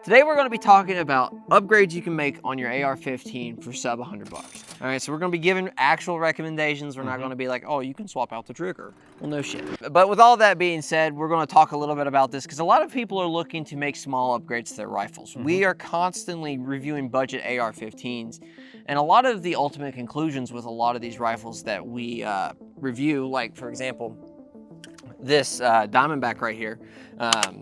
Today we're going to be talking about upgrades you can make on your AR-15 for sub $100. All right, so we're going to be giving actual recommendations. We're not going to be like, oh, you can swap out the trigger. Well, no shit. But with all that being said, we're going to talk a little bit about this because a lot of people are looking to make small upgrades to their rifles. We are constantly reviewing budget AR-15s, and a lot of the ultimate conclusions with a lot of these rifles that we review, like for example, this Diamondback right here.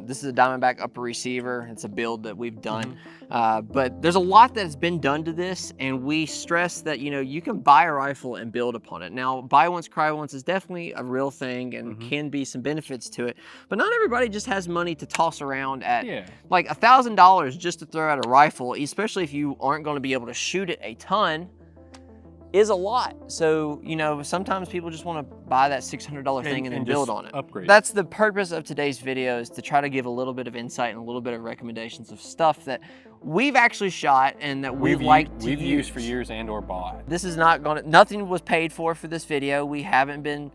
This is a Diamondback upper receiver. It's a build that we've done. But there's a lot that has been done to this, and we stress that, you know, you can buy a rifle and build upon it. Now, buy once, cry once is definitely a real thing and can be some benefits to it. But not everybody just has money to toss around at like $1,000 just to throw at a rifle, especially if you aren't going to be able to shoot it a ton. Is a lot. So, you know, sometimes people just want to buy that $600 thing and then build on it. Upgrade. That's the purpose of today's video, is to try to give a little bit of insight and a little bit of recommendations of stuff that we've actually shot and that we've used for years and or bought. This is not going to, nothing was paid for this video. We haven't been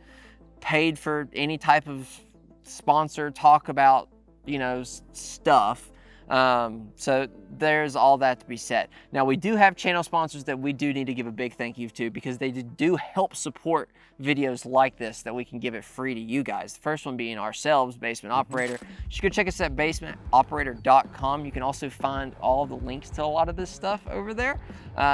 paid for any type of sponsor talk about, you know, stuff. So there's all that to be said. Now, we do have channel sponsors that we do need to give a big thank you to, because they do help support videos like this that we can give it free to you guys. The first one being ourselves, Basement Operator. You should go check us at basementoperator.com. You can also find all the links to a lot of this stuff over there.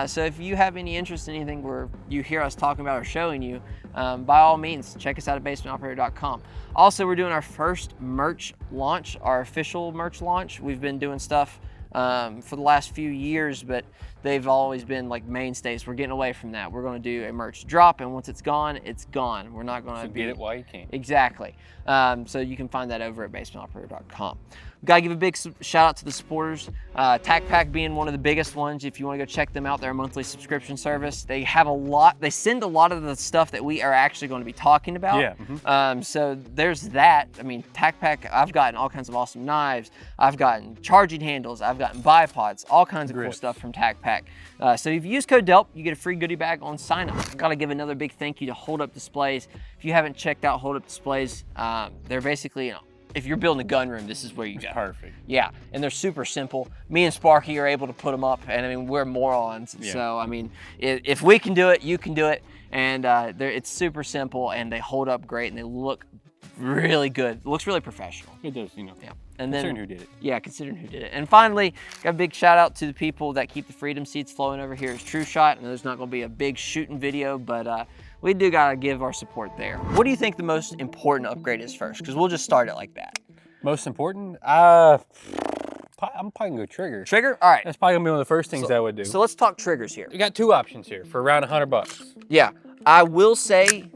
So if you have any interest in anything where you hear us talking about or showing you, by all means, check us out at basementoperator.com. Also, we're doing our first merch launch, our official merch launch. We've been doing stuff for the last few years, but they've always been like mainstays. We're getting away from that. We're going to do a merch drop, and once it's gone, it's gone. We're not going to get it while you can. Exactly. So you can find that over at basementoperator.com. We've got to give a big shout out to the supporters. TacPack being one of the biggest ones. If you want to go check them out, their monthly subscription service. They have a lot. They send a lot of the stuff that we are actually going to be talking about. Yeah. So there's that. I mean, TacPack, I've gotten all kinds of awesome knives. I've gotten charging handles. I've gotten bipods. All kinds of cool stuff from TacPack. So if you use code DELP, you get a free goodie bag on sign up. I've got to give another big thank you to Hold Up Displays. If you haven't checked out Hold Up Displays, they're basically, you know, if you're building a gun room, this is where you go. Perfect. Yeah, and they're super simple. Me and Sparky are able to put them up, and I mean, we're morons. Yeah. So, I mean, if we can do it, you can do it. And it's super simple, and they hold up great, and they look really good. It looks really professional. It does, you know. Yeah. And then, considering who did it. Yeah, considering who did it. And finally, got a big shout out to the people that keep the Freedom Seats flowing over here. It's True Shot, and there's not going to be a big shooting video, but we do got to give our support there. What do you think the most important upgrade is first? Because we'll just start it like that. Most important? I'm probably going to go trigger. Trigger? All right. That's probably going to be one of the first things I would do. So let's talk triggers here. We got two options here for around $100. Yeah. I will say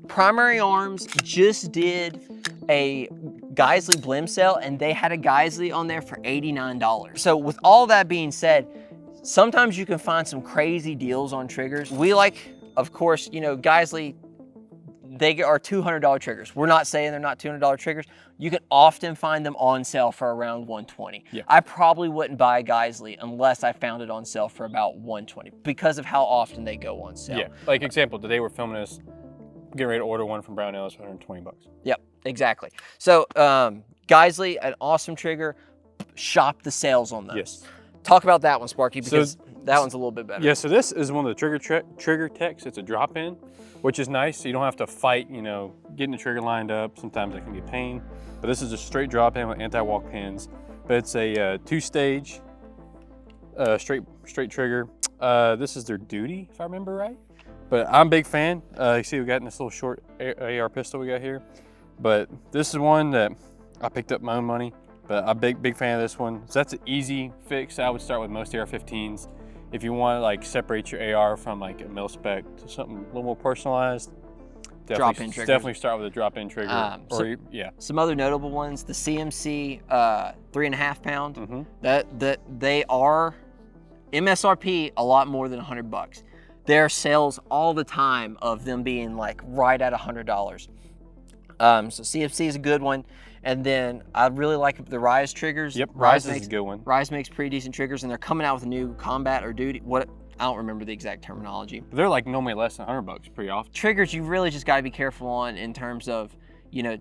Primary Arms just did a Geisley Blim sale, and they had a Geisley on there for $89. So with all that being said, sometimes you can find some crazy deals on triggers. We like, of course, you know, Geisley, they are $200 triggers. We're not saying they're not $200 triggers. You can often find them on sale for around $120. Yeah. I probably wouldn't buy a Geisley unless I found it on sale for about $120 because of how often they go on sale. Yeah, like example, today we're filming this, getting ready to order one from Brown Ellis for $120. Yep, exactly. So Geisley, an awesome trigger. Shop the sales on those. Yes. Talk about that one, Sparky, because that one's a little bit better. Yeah, so this is one of the trigger techs. It's a drop-in, which is nice. So you don't have to fight, you know, getting the trigger lined up. Sometimes that can be a pain. But this is a straight drop-in with anti-walk pins. But it's a two-stage straight trigger. This is their duty, if I remember right. But I'm a big fan. You see we got this little short AR pistol we got here. But this is one that I picked up my own money. But I'm a big fan of this one. So that's an easy fix. I would start with most AR-15s. If you want to like separate your AR from like a mil spec to something a little more personalized, drop-in trigger. Definitely start with a drop-in trigger. Some other notable ones: the CMC 3.5 pound. That they are MSRP a lot more than $100. There are sales all the time of them being like right at $100. So CMC is a good one. And then I really like the Rise triggers. Yep, Rise is a good one. Rise makes pretty decent triggers, and they're coming out with a new combat or duty. I don't remember the exact terminology. They're like normally less than $100 pretty often. Triggers you really just got to be careful on in terms of, you know,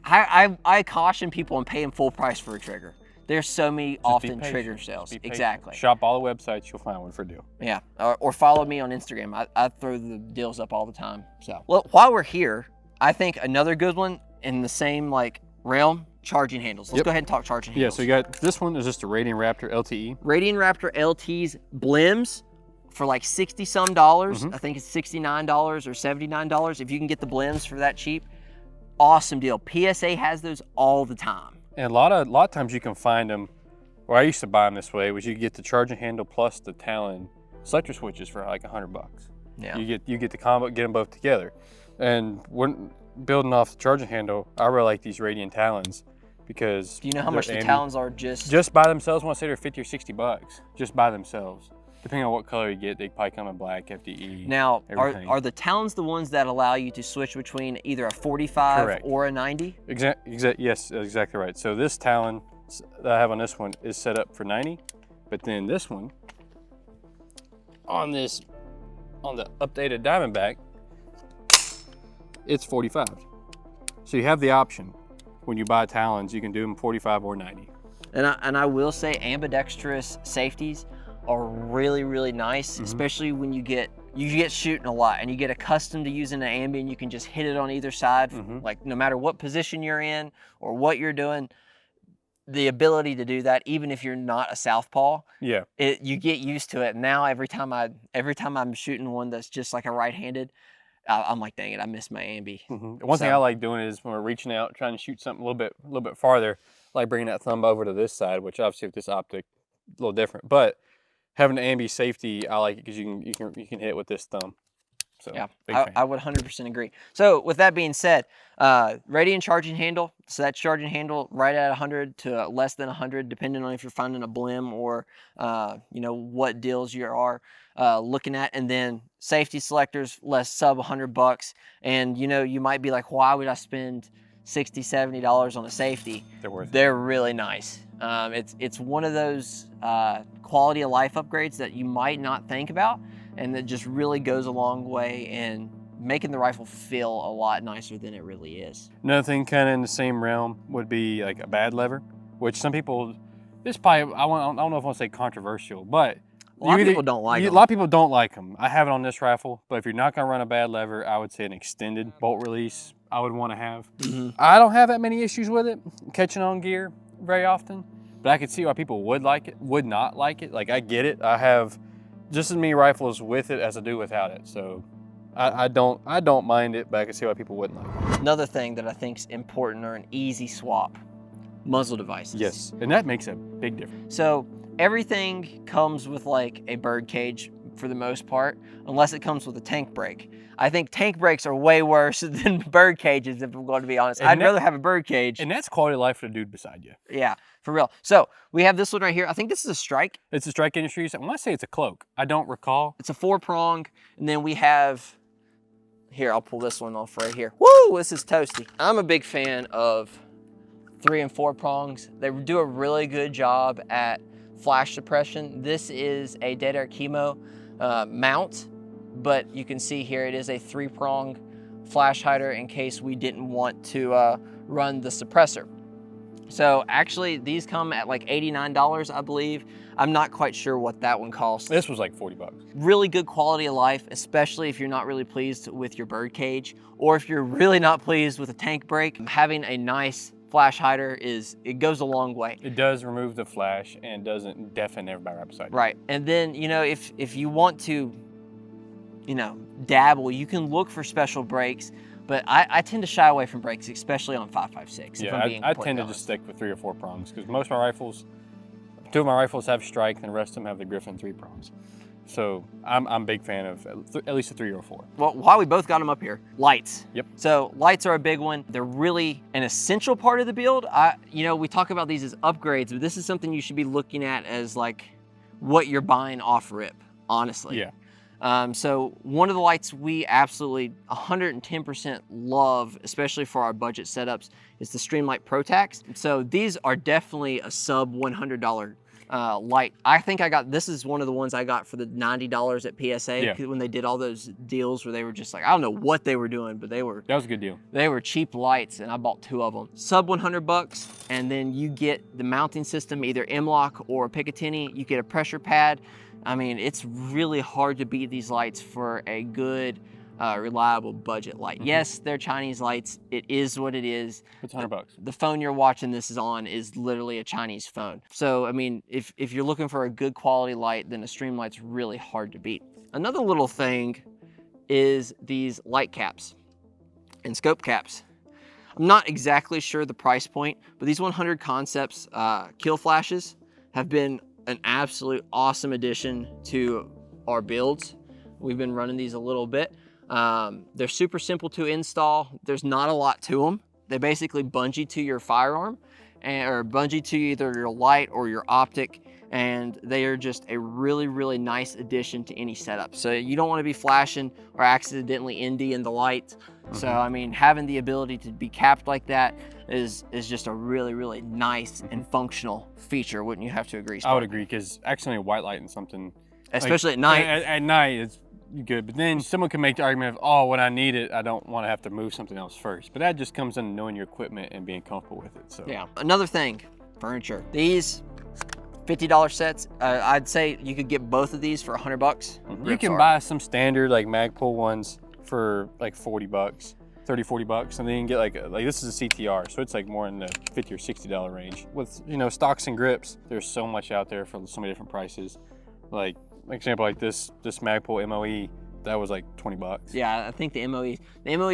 I caution people on paying full price for a trigger. There's so many Just often be patient. trigger sales. Be patient. Exactly. Shop all the websites, you'll find one for a deal. Yeah, or follow me on Instagram. I throw the deals up all the time. So, well, while we're here, I think another good one in the same like realm, charging handles. Let's go ahead and talk charging handles. Yeah, so you got this one is just a Radiant Raptor LTE. Radiant Raptor LT's Blims for like 60 some dollars. I think it's $69 or $79 if you can get the Blims for that cheap. Awesome deal. PSA has those all the time. And a lot of times you can find them, where I used to buy them this way, was you get the charging handle plus the Talon selector switches for like $100. Yeah. You get the combo, get them both together. And when building off the charging handle, I really like these Radiant Talons because do you know how much the Talons are just by themselves? I want to say they're 50 or 60 bucks just by themselves. Depending on what color you get, they probably come in black, FDE. Now, are the Talons the ones that allow you to switch between either a 45 Correct. or a 90? Yes, exactly right. So this Talon that I have on this one is set up for 90, but then this one on the updated Diamondback, it's 45. So you have the option when you buy Talons, you can do them 45 or 90. And I will say ambidextrous safeties are really, really nice, especially when you get shooting a lot and you get accustomed to using an ambi and you can just hit it on either side, like no matter what position you're in or what you're doing, the ability to do that, even if you're not a southpaw, you get used to it. Now every time I'm shooting one that's just like a right-handed, I'm like, dang it, I missed my ambi. One thing I like doing is when we're reaching out, trying to shoot something a little bit farther, like bringing that thumb over to this side, which obviously with this optic, a little different, but having the ambi safety, I like it because you can hit it with this thumb. So yeah, I would 100% agree. So with that being said, Radiant charging handle. So that charging handle right at 100 to less than 100, depending on if you're finding a Blim or you know what deals you are looking at. And then safety selectors, less sub $100. And you know you might be like, why would I spend $60, $70 on a safety? They're worth it. They're really nice. It's one of those quality of life upgrades that you might not think about, and that just really goes a long way in making the rifle feel a lot nicer than it really is. Another thing kind of in the same realm would be like a bad lever, which some people, this probably, I don't know if I want to say controversial, but a lot of people don't like them. A lot of people don't like them. I have it on this rifle, but if you're not going to run a bad lever, I would say an extended bolt release I would want to have. I don't have that many issues with it, catching on gear very often, but I could see why people would not like it. Like, I get it. I have just as many rifles with it as I do without it, so I don't mind it, but I can see why people wouldn't like it. Another thing that I think is important or an easy swap, muzzle devices. Yes, and that makes a big difference. So everything comes with like a bird cage for the most part, unless it comes with a tank brake. I think tank brakes are way worse than bird cages, if I'm going to be honest. I'd rather have a bird cage. And that's quality of life for the dude beside you. Yeah, for real. So we have this one right here. I think this is a Strike. It's a Strike Industries. I want to say it's a cloak. I don't recall. It's a 4-prong, and then we have, here, I'll pull this one off right here. Woo, this is toasty. I'm a big fan of 3 and 4 prongs. They do a really good job at flash suppression. This is a Dead Air Chemo mount, but you can see here it is a 3-prong flash hider in case we didn't want to run the suppressor. So actually these come at like $89, I believe. I'm not quite sure what that one costs. This was like 40 bucks. Really good quality of life, especially if you're not really pleased with your bird cage, or if you're really not pleased with a tank brake. Having a nice flash hider it goes a long way. It does remove the flash and doesn't deafen everybody right beside you. Right, and then, you know, if you want to, you know, dabble, you can look for special brakes, but I tend to shy away from brakes, especially on 5.56. Yeah, I tend to just stick with 3 or 4 prongs, because most of my rifles, 2 of my rifles have Strike, and the rest of them have the Griffin 3 prongs. So I'm a big fan of at least a 3 or 4. Well, while we both got them up here, lights. Yep. So lights are a big one. They're really an essential part of the build. You know, we talk about these as upgrades, but this is something you should be looking at as like what you're buying off rip, honestly. Yeah. So one of the lights we absolutely 110% love, especially for our budget setups, is the Streamlight Pro Tax. So these are definitely a sub $100 light. I think this is one of the ones I got for the $90 at PSA when they did all those deals where they were just like, I don't know what they were doing, but that was a good deal. They were cheap lights, and I bought 2 of them. Sub 100 bucks, and then you get the mounting system, either M-LOK or Picatinny. You get a pressure pad. I mean, it's really hard to beat these lights for a good, reliable budget light. Yes, they're Chinese lights. It is what it is. It's 100 bucks. The phone you're watching this is on is literally a Chinese phone. So, I mean, if you're looking for a good quality light, then a Streamlight's really hard to beat. Another little thing is these light caps and scope caps. I'm not exactly sure the price point, but these 100 Concepts kill flashes have been an absolute awesome addition to our builds. We've been running these a little bit. They're super simple to install. There's not a lot to them. They basically bungee to your firearm or bungee to either your light or your optic, and they are just a really, really nice addition to any setup. So you don't want to be flashing or accidentally ND in the light. So, I mean, having the ability to be capped like that is just a really, really nice and functional feature. Wouldn't you have to agree, Sparky? I would agree, because accidentally white lighting something, especially at night. At night, it's good. But then someone can make the argument of, oh, when I need it, I don't want to have to move something else first. But that just comes in knowing your equipment and being comfortable with it. So yeah. Another thing, furniture. These $50 sets. I'd say you could get both of these for 100 bucks. You can buy some standard like Magpul ones for like 40 bucks. 30, 40 bucks, and then you can get like this is a CTR, so it's like more in the $50 or $60 range. With, you know, stocks and grips, there's so much out there for so many different prices. Like example, like this Magpul MOE, that was like 20 bucks. Yeah, I think the MOE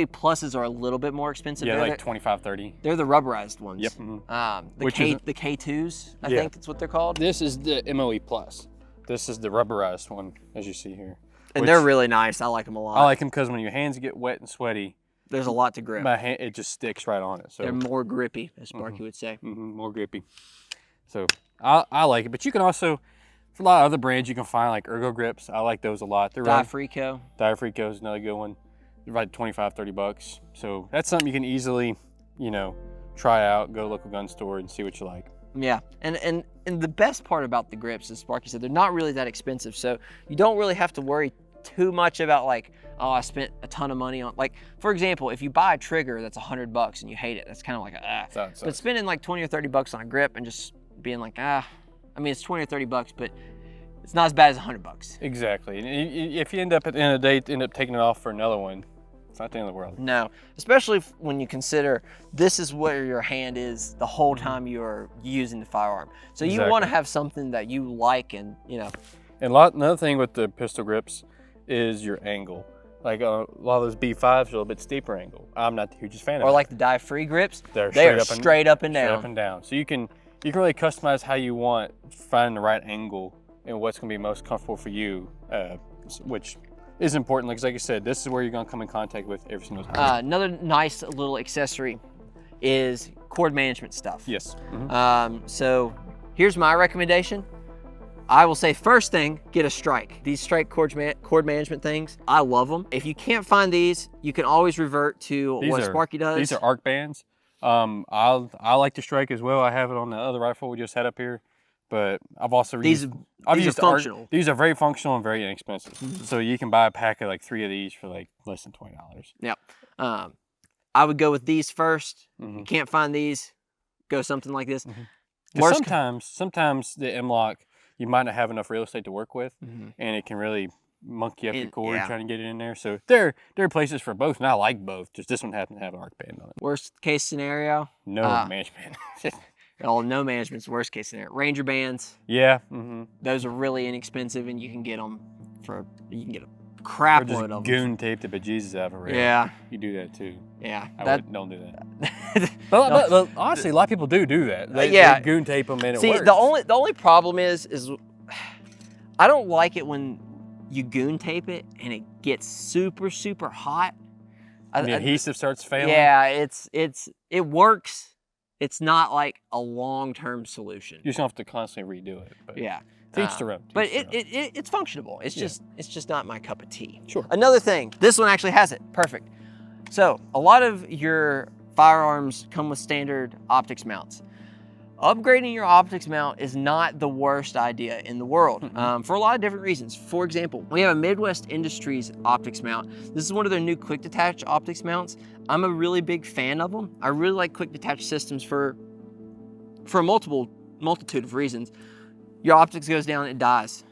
pluses are a little bit more expensive. Yeah, like 25, 30. They're the rubberized ones. Yep. The K2s, I think that's what they're called. This is the MOE Plus. This is the rubberized one, as you see here. And they're really nice. I like them a lot. I like them because when your hands get wet and sweaty, there's a lot to grip. My hand, it just sticks right on it. So they're more grippy, as Sparky would say. More grippy. So I like it. But you can also, for a lot of other brands, you can find like Ergo grips. I like those a lot. They're Diafrico. Diafrico is another good one. They're about 25, 30 bucks. So that's something you can easily, you know, try out, go to a local gun store and see what you like. Yeah, and the best part about the grips, as Sparky said, they're not really that expensive. So you don't really have to worry too much about like, oh, I spent a ton of money on, like, for example, if you buy a trigger that's 100 bucks and you hate it, that's kind of like but spending like 20 or 30 bucks on a grip and just being like, I mean, it's 20 or 30 bucks, but it's not as bad as 100 bucks. Exactly. And if you end up at the end of the day, end up taking it off for another one, it's not the end of the world. No, especially when you consider this is where your hand is the whole time you're using the firearm. So you want to have something that you like, and you know. And another thing with the pistol grips is your angle. Like a lot of those B5s are a little bit steeper angle. I'm not the hugest fan of it. Or like the die-free grips, they are straight up and down. Straight up and down. So you can really customize how you want, find the right angle and what's going to be most comfortable for you, which is important. Like I said, this is where you're going to come in contact with every single time. Another nice little accessory is cord management stuff. Yes. So here's my recommendation. I will say, first thing, get a strike. These strike cord management things, I love them. If you can't find these, you can always revert to what Sparky does. These are arc bands. I like the strike as well. I have it on the other rifle we just had up here, but I've also these are functional. These are very functional and very inexpensive. So you can buy a pack of like 3 of these for like less than $20. Yep. I would go with these first. You can't find these, go something like this. Sometimes the M-LOK, you might not have enough real estate to work with, and it can really monkey up your cord trying to get it in there. So there are places for both, and I like both. Just this one happens to have an arc band on it. Worst case scenario? No management. No management's worst case scenario. Ranger bands. Yeah. Those are really inexpensive, and you can get them you can get a crap load of them. Goon tape the bejesus out of a rail. Yeah. You do that too. Yeah. Don't do that. but honestly, a lot of people do that. They goon tape them and it works. The only problem is I don't like it when you goon tape it and it gets super, super hot. The adhesive starts failing. Yeah, it works. It's not like a long-term solution. You just don't have to constantly redo it. But yeah. Teach the room. But it's functionable. It's just not my cup of tea. Sure. Another thing, this one actually has it. Perfect. So a lot of your firearms come with standard optics mounts. upgrading your optics mount is not the worst idea in the world for a lot of different reasons. For example, we have a Midwest Industries optics mount. This is one of their new quick detach optics mounts. I'm a really big fan of them. I really like quick detach systems for a multitude of reasons. Your optics goes down, it dies,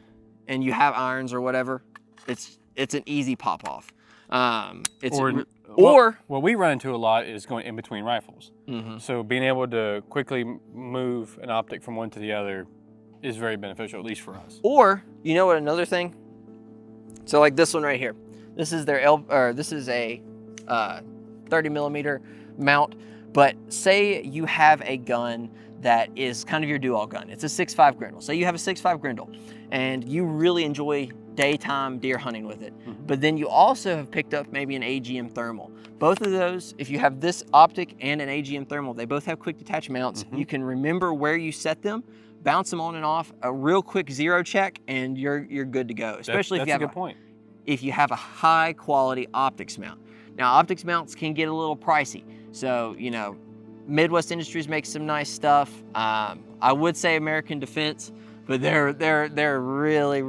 and you have irons or whatever. It's an easy pop off. What we run into a lot is going in between rifles. So being able to quickly move an optic from one to the other is very beneficial, at least for us. Or, you know what, another thing? So like this one right here. This is this is a 30 millimeter mount, but say you have a gun that is kind of your do-all gun. It's a 6.5 Grendel. Say you have a 6.5 Grendel and you really enjoy daytime deer hunting with it. But then you also have picked up maybe an AGM thermal. Both of those, if you have this optic and an AGM thermal, they both have quick detach mounts. You can remember where you set them, bounce them on and off, a real quick zero check, and you're good to go. Especially if you have a high quality optics mount. Now optics mounts can get a little pricey. So, you know, Midwest Industries makes some nice stuff. I would say American Defense, but they're really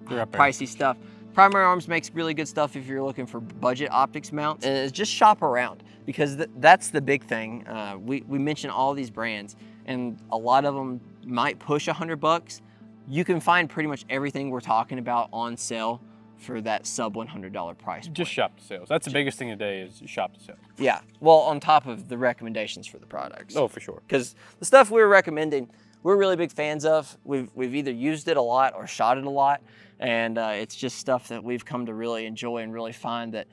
pricey stuff. Primary Arms makes really good stuff if you're looking for budget optics mounts. And just shop around, because that's the big thing. We mentioned all these brands, and a lot of them might push $100. You can find pretty much everything we're talking about on sale for that sub $100 price point. Just shop the sales. That's the biggest thing today, is shop the sales. Yeah, well, on top of the recommendations for the products. Oh, for sure. Because the stuff we're recommending, we're really big fans of. We've either used it a lot or shot it a lot, and it's just stuff that we've come to really enjoy and really find that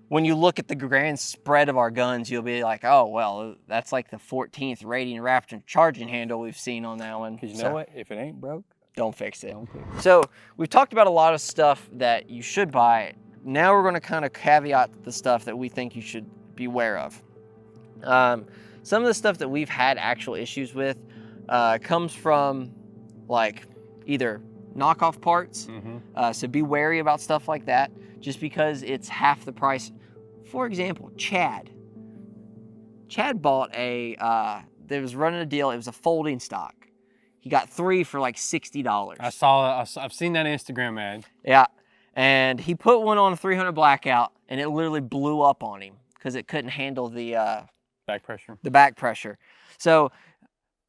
when you look at the grand spread of our guns, you'll be like, oh, well, that's like the 14th rating Raptor charging handle we've seen on that one. Because you know what? If it ain't broke, don't fix it. So we've talked about a lot of stuff that you should buy. Now we're going to kind of caveat the stuff that we think you should beware of. Some of the stuff that we've had actual issues with comes from like either knockoff parts. So be wary about stuff like that, just because it's half the price. For example, Chad bought that was running a deal. It was a folding stock. He got 3 for like $60. I've seen that Instagram ad. Yeah, and he put one on a 300 blackout, and it literally blew up on him because it couldn't handle the back pressure. The back pressure. So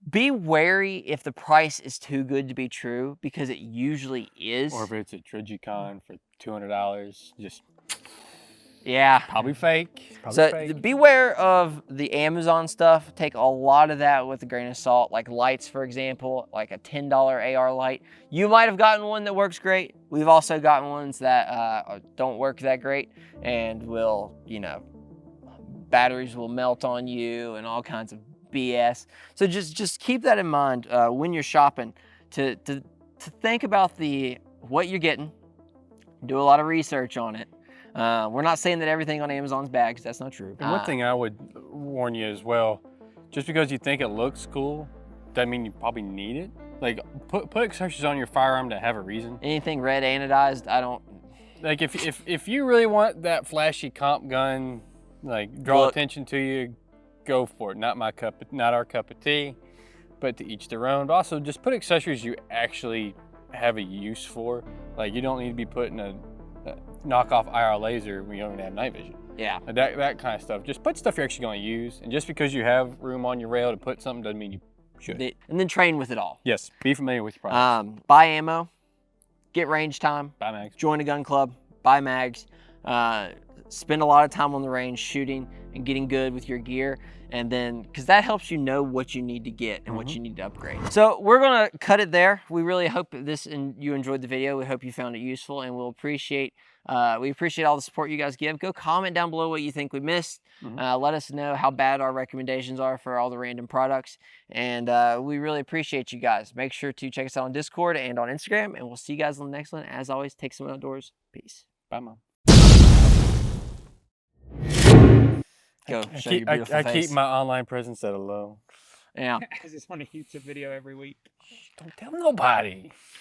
be wary if the price is too good to be true, because it usually is. Or if it's at Trigicon for $200, just yeah, probably fake. Beware of the Amazon stuff. Take a lot of that with a grain of salt. Like lights, for example, like a $10 AR light. You might have gotten one that works great. We've also gotten ones that don't work that great, and will, you know, batteries will melt on you and all kinds of BS. So just keep that in mind when you're shopping, to think about what you're getting. Do a lot of research on it. We're not saying that everything on Amazon's bad, because that's not true. And one thing I would warn you as well, just because you think it looks cool, doesn't mean you probably need it. Like, put accessories on your firearm that have a reason. Anything red anodized, I don't. Like, if you really want that flashy comp gun, like draw attention to you, go for it. Not our cup of tea, but to each their own. But also, just put accessories you actually have a use for. Like, you don't need to be putting a knockoff IR laser when you don't even have night vision. Yeah. That kind of stuff. Just put stuff you're actually going to use. And just because you have room on your rail to put something doesn't mean you should. And then train with it all. Yes. Be familiar with your products. Buy ammo. Get range time. Buy mags. Join a gun club. Buy mags. Spend a lot of time on the range shooting and getting good with your gear. And then, because that helps you know what you need to get and what you need to upgrade. So we're gonna cut it there. We really hope you enjoyed the video. We hope you found it useful, and we appreciate all the support you guys give. Go comment down below what you think we missed. Let us know how bad our recommendations are for all the random products. And we really appreciate you guys. Make sure to check us out on Discord and on Instagram, and we'll see you guys on the next one. As always, take some outdoors. Peace. Bye, Mom. Go, show your beautiful face. I keep my online presence at a low. Yeah. I just want a YouTube video every week. Don't tell nobody.